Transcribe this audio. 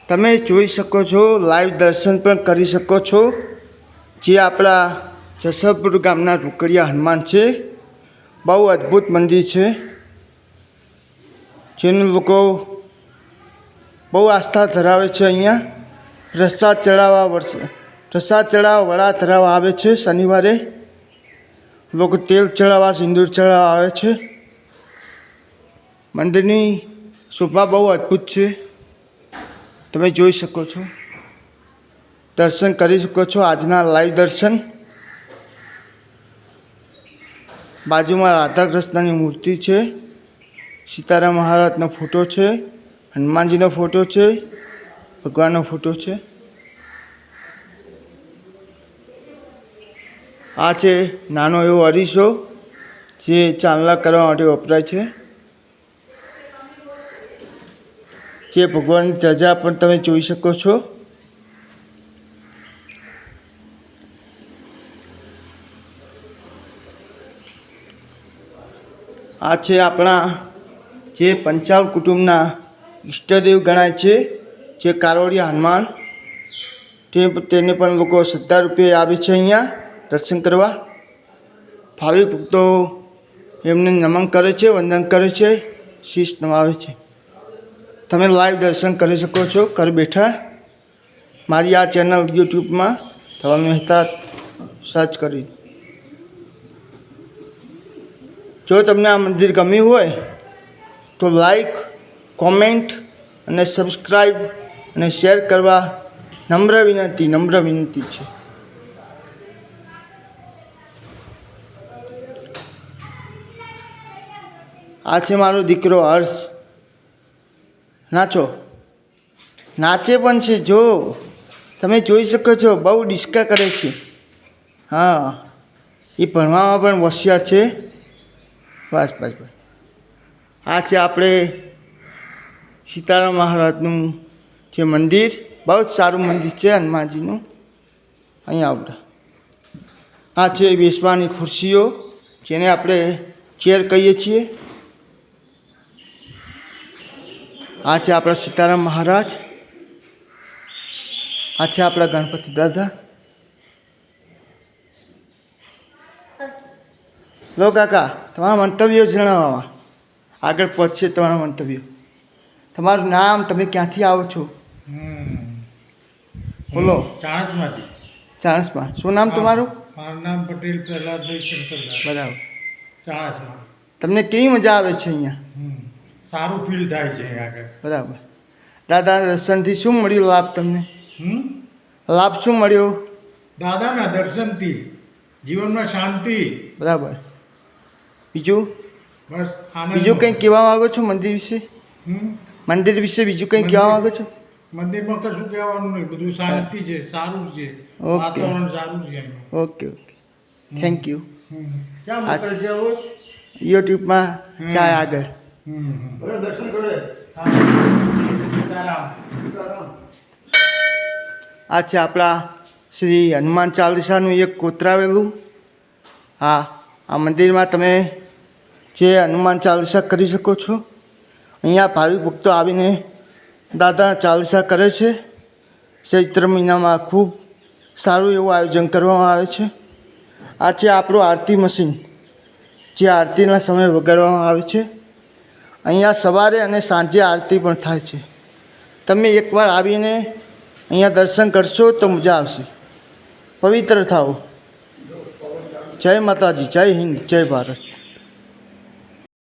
તમે જોઈ શકો છો, લાઈવ દર્શન પણ કરી શકો છો। જે આપણા જસલપુર ગામના રોકડિયા હનુમાન છે। બહુ અદ્ભુત મંદિર છે, જેનું લોકો બહુ આસ્થા ધરાવે છે। અહીંયા પ્રસાદ ચડાવવા વડા ધરાવવા આવે છે। શનિવારે લોકો તેલ ચડાવવા, સિંદૂર ચડાવવા આવે છે। મંદિરની શોભા બહુ અદ્ભુત છે, તમે જોઈ શકો છો, દર્શન કરી શકો છો। આજના લાઈવ દર્શન। બાજુમાં રાધા કૃષ્ણની મૂર્તિ છે, સીતારામ મહારાજનો ફોટો છે, હનુમાનજીનો ફોટો છે, ભગવાનનો ફોટો છે। આ છે નાનો એવો અરીસો, જે ચાંદલા કરવા માટે વપરાય છે। જે ભગવાનની ધજા પણ તમે જોઈ શકો છો। આ છે આપણા જે પંચાલ કુટુંબના ઈષ્ટદેવ ગણાય છે, જે કારોડિયા હનુમાન। તેને પણ લોકો શ્રદ્ધા રૂપે આવે છે અહીંયા દર્શન કરવા। ભાવિક ભક્તો એમને નમન કરે છે, વંદન કરે છે, શીશ નમાવે છે। તમે લાઈવ દર્શન કરી શકો છો ઘર બેઠા। મારી આ ચેનલ યુટ્યુબમાં ધવલ મહેતા સર્ચ કરી। જો તમને આ મંદિર ગમ્યું હોય તો લાઈક, કોમેન્ટ અને સબસ્ક્રાઈબ અને શેર કરવા નમ્ર વિનંતી છે। આ છે મારો દીકરો હર્ષ, નાચે પણ છે। જો તમે જોઈ શકો છો, બહુ ડિસ્કા કરે છે। હા, એ ભણવામાં પણ હોશિયાર છે। બસ। આ છે આપણે સીતારામ મહારાજનું જે મંદિર, બહુ જ સારું મંદિર છે હનુમાનજીનું। અહીંયા આવતા આ છે બેસવાની ખુરશીઓ, જેને આપણે ચેર કહીએ છીએ। આ છે આપણા સીતારામ મહારાજ। આ છે આપણા ગણપતિ દાદા। લો કાકા, તમારા મંતવ્યો જણાવવા આગળ પહોંચશે। તમારા મંતવ્યો, તમારું નામ, તમે ક્યાંથી આવો છો? બોલો। ચાણસમાં। શું નામ તમારું? મારું નામ પટેલ પ્રહલાદભાઈ શંકરભાઈ। બરાબર। ચાણસમાં। તમને કેવી મજા આવે છે અહીંયા? સારું ફીલ થાય છે અહીં આગળ। બરાબર। દાદા દર્શનથી શું મળ્યું લાભ તમને? લાભ શું મળ્યો? દાદાના દર્શનથી જીવનમાં શાંતિ। બરાબર। બીજું? બસ આનંદ। બીજું કંઈ કહેવા માગો છો મંદિર વિશે? મંદિર વિશે બીજું કંઈ કહેવા માગો છો? મંદિરમાં કશું કહેવાનું નહીં, બધું શાંતિ છે, સારું છે, વાતાવરણ સારું છે। ઓકે। Thank you. ક્યાં મોકલશે હવે? યુટ્યુબમાં ચાય આગળ। દર્શન કરે। આ છે આપણા શ્રી હનુમાન ચાલીસાનું એક કોતરાવેલું। હા, આ મંદિરમાં તમે જે હનુમાન ચાલીસા કરી શકો છો। અહીંયા ભાવિક ભક્તો આવીને દાદા ચાલીસા કરે છે। ચૈત્ર મહિનામાં ખૂબ સારું એવું આયોજન કરવામાં આવે છે। આ છે આપણું આરતી મશીન, જે આરતીના સમયે વગાડવામાં આવે છે। અહીંયા સવારે અને સાંજે આરતી પણ થાય છે। તમે એકવાર આવીને અહીંયા દર્શન કરશો તો મજા આવશે। પવિત્ર થાઓ। જય માતાજી, જય હિન્દ, જય ભારત।